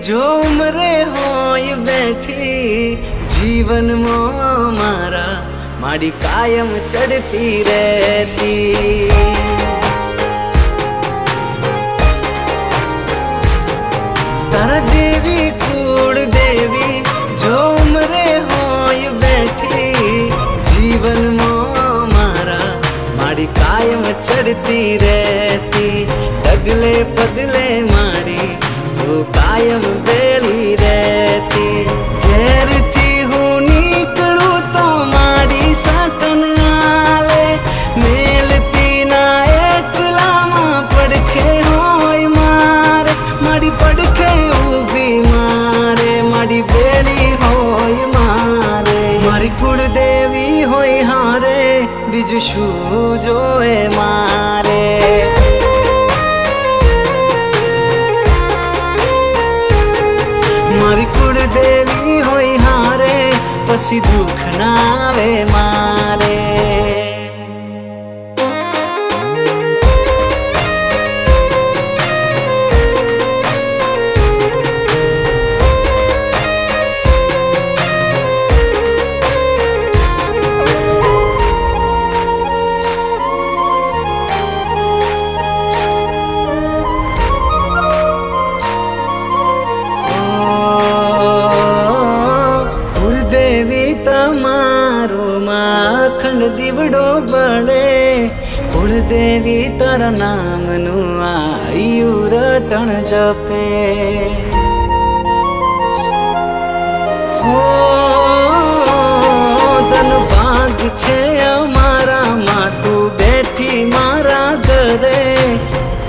जो उम्रे होय बैठी जीवन मो मारा माड़ी कायम चढ़ती रहती। तारा जेवी कूड़ देवी जो उम्रे होय बैठी जीवन मो मारा माड़ी कायम चढ़ती रहती। डगले पगले माड़ी तू कायम बेली रहती। घेर थी हूँ निकलू तो माड़ी साकन आले मेलती ना एकला मां पड़खे होय मारे माड़ी पड़खे उभी मारे माड़ी बेली होय मारे। मारी कुल देवी होय हारे बीजू शू जोए मारे। मारी कुल देवी होय हारे पसी दुख ना आवे मारे। अखंड दीवड़ो बड़े कुल देवी तारा नाम नु आयु रटन जपे। हो धन भाग छे अमारा मां तू बैठी मारा घरे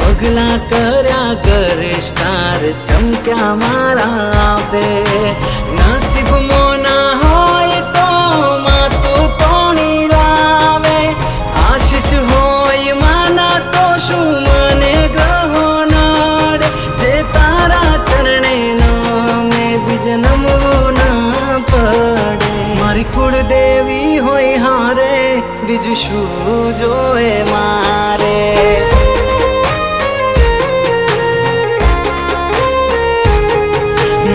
पगला कर्या करे स्टार चमक्या मारा आवे। नसीब मोना होय तो मां तू तोणी लावे आशीष होय माना तो शू मने ग्रहो नड़े जे तारा चरणे नामे बीज नमवू ना पड़े। मारी कुल देवी होय हारे बीज शू जोए मारे।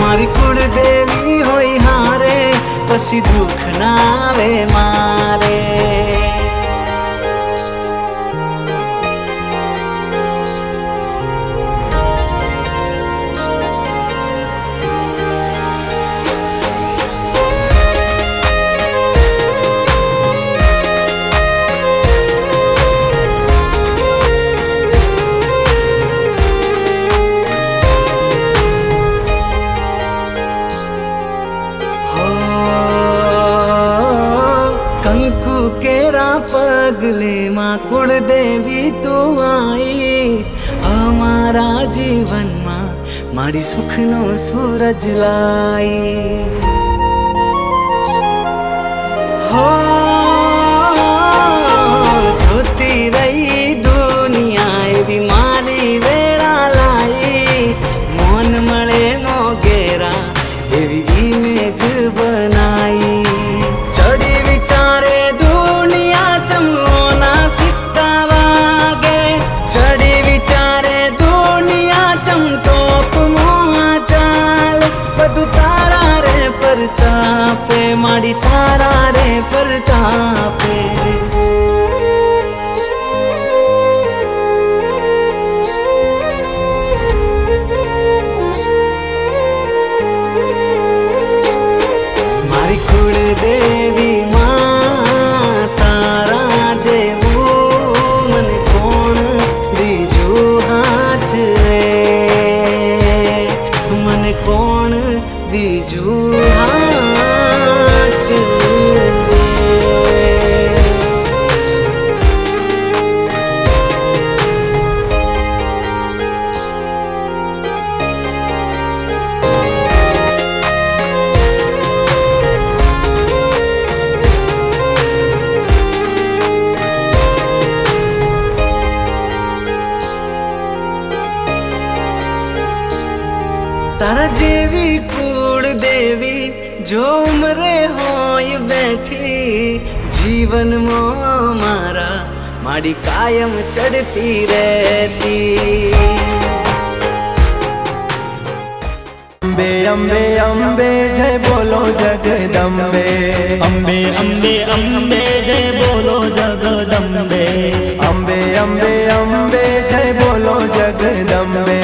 मारी कुल देवी होय हारे पसी दुख ना आवे मारे। कंकु केरा पगले मां कुल देवी तू आई अमारा जीवन मां मारी सुख नो सूरज लाई। हो जोती रही दुनिया एवी मारी वेड़ा लाई मोन मळे मोगेरा एवी इमेज बनाई। चढ़ी विचारे दुनिया चमोना सिक्का वागे चढ़ी विचारे दुनिया चमटोप मोआ चाल बधु तारा रे परतापे माड़ी तारा रे परतापे। मारी कुल देवी कौन बीजू हाथ तारा जेवी कूड़ देवी जो उम्रे होय बैठी जीवन मो मारा माड़ी कायम चढ़ती रहती। અંબે અંબે અંબે જય બોલો જગદંબે, અંબે અંબે અંબે જય બોલો જગદંબે, અંબે અંબે અંબે જય બોલો જગદંબે,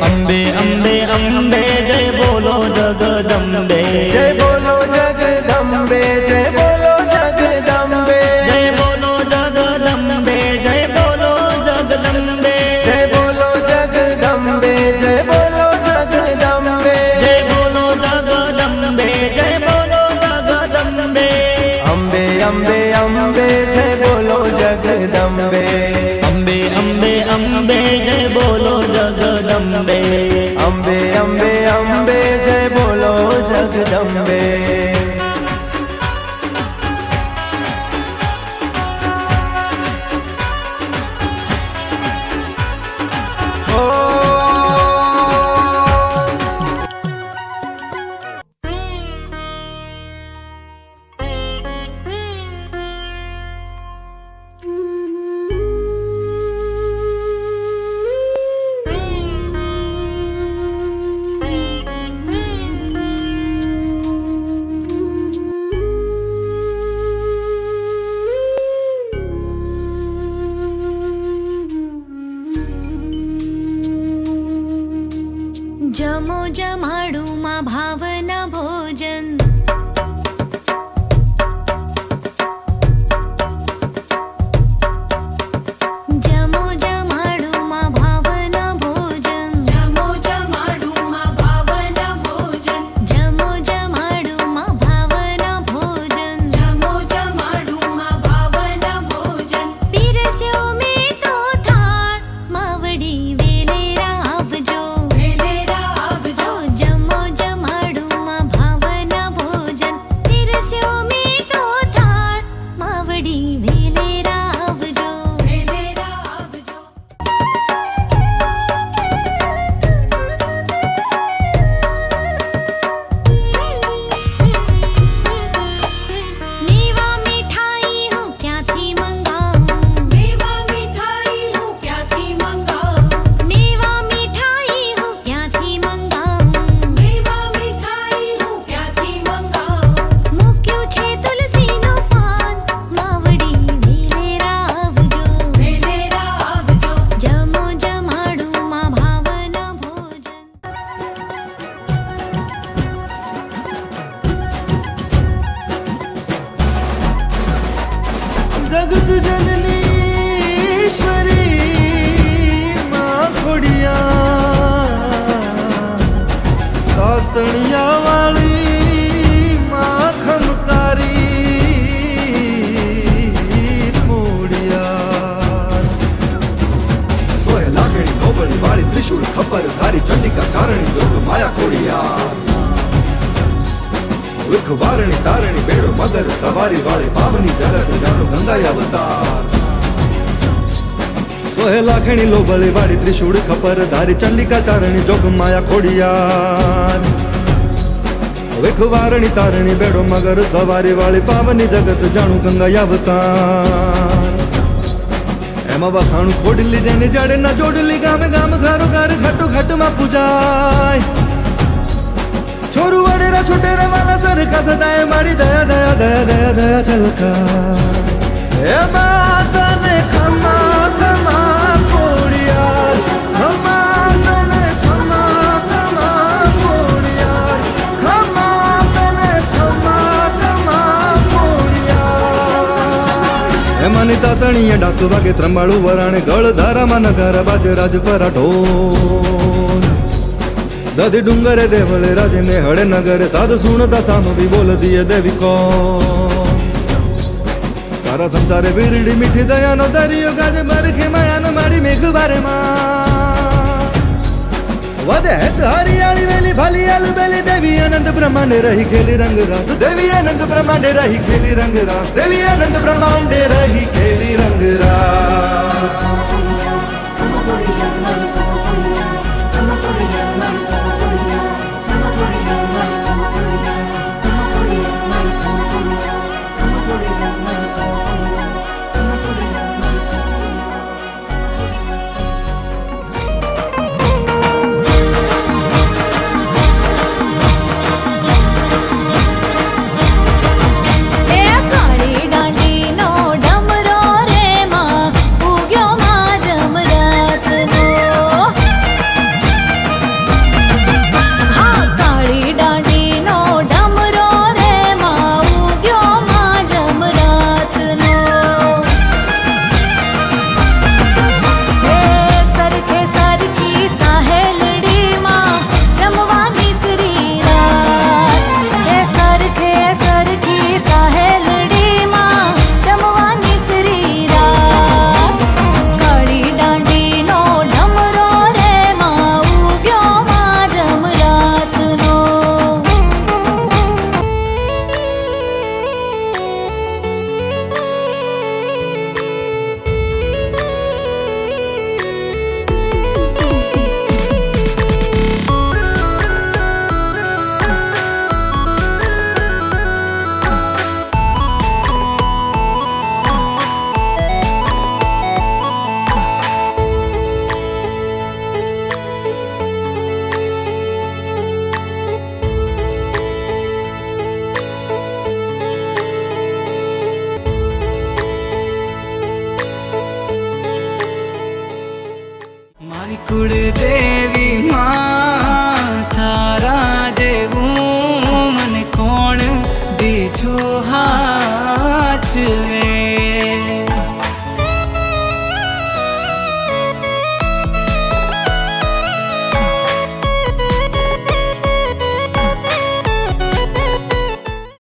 અંબે અંબે અંબે જય બોલો જગદંબે, જય બોલો જગદંબે, જય બોલો જગદંબે, જય બોલો જગદંબે, જય બોલો જગદંબે, જય બોલો જગદંબે, જય બોલો જગદંબે, જય બોલો જગદંબે, જય બોલો જગદંબે, અંબે અંબે અંબે જય બોલો જગદંબે, અંબે અંબે અંબે જય બોલો જગદંબે, અંબે અંબે અંબે જય બોલો જગદંબે. जमो जमाडू मा भावना भोजन, जमो जमाडू मा भावना भोजन, जमो जमाडू मा भावना भोजन, जमो जमाडू मा भावना भोजन, जमो जमाडू मा भावना भोजन, पीरस्यो में तो थाळ मावडी वेलेरा आवजो, जमो जमाडू मा भावना भोजन, पीरस्यो में तो थाळ मावडी वेलेरा आवजो, वेलेरा आवजो. मेवा मिठाई हूँ क्यांथी मंगाऊं, मेवा मिठाई हूँ क्यांथी मंगाऊं, मेवा मिठाई हूँ क्यांथी मंगाऊं, मेवा मिठाई हूँ क्यांथी मंगाऊं. મૂક્યું છે તુલસીનું પાન, માવડી વેલેરા આવજો, વેલેરા આવજો. જમો જમાડું માં ભાવના ભોજન. जगत जननी ईश्वरी माँ खोड़िया, कातणिया वाली माँ खमकारी खोड़िया, सोय लागणी नोबली वाली त्रिशूल खबर धारी चंडिका चारणी जोग माया खोड़िया, विख वारणी तारणी बेड़ो मगर सवारी वाली पावनी जगत जानो गंगा अवतार, सोहे लाखणी लोबली वाली त्रिशूल खपर धारी चंडिका चारणी जोग माया खोड़ियार, विख वारणी तारणी बेड़ो मगर सवारी वाली पावनी जगत जाणु गंगा अवतार. एमा वखाणु खोडली जेने जड़े न जोडली गामे गाम घरो घर घटो घट में पूजाय, छोरू वडेरा छोटेरा वाला सरखा सदाए मारी दया दया दया दया दया छलका, हे माता ने खमा खमा खोड़ियार, खमा तने खमा खमा खोड़ियार, खमा तने खमा खमा खोड़ियार. हे मानी तातणीए डाक वागे त्र्यंबाळू वराणे गळ धारामा नगार बाजे રાજપરા ઢોલ, दधी डुंगरे देवळे राजे ने हळे नगरे साध सुणता सामो भी बोल दिए देवी को, तारा संसारे बीरडी मीठी दयानो दरियो गाजे बरखे मायानो माड़ी मेघ बारे मां, वदे हरियाली वेली भली आलू बेली देवी अनंत ब्रह्मांडे रही खेली रंग रास, देवी अनंत ब्रह्मांडे रही खेली रंग रास, देवी अनंत ब्रह्मांडे रही खेली रंग रास.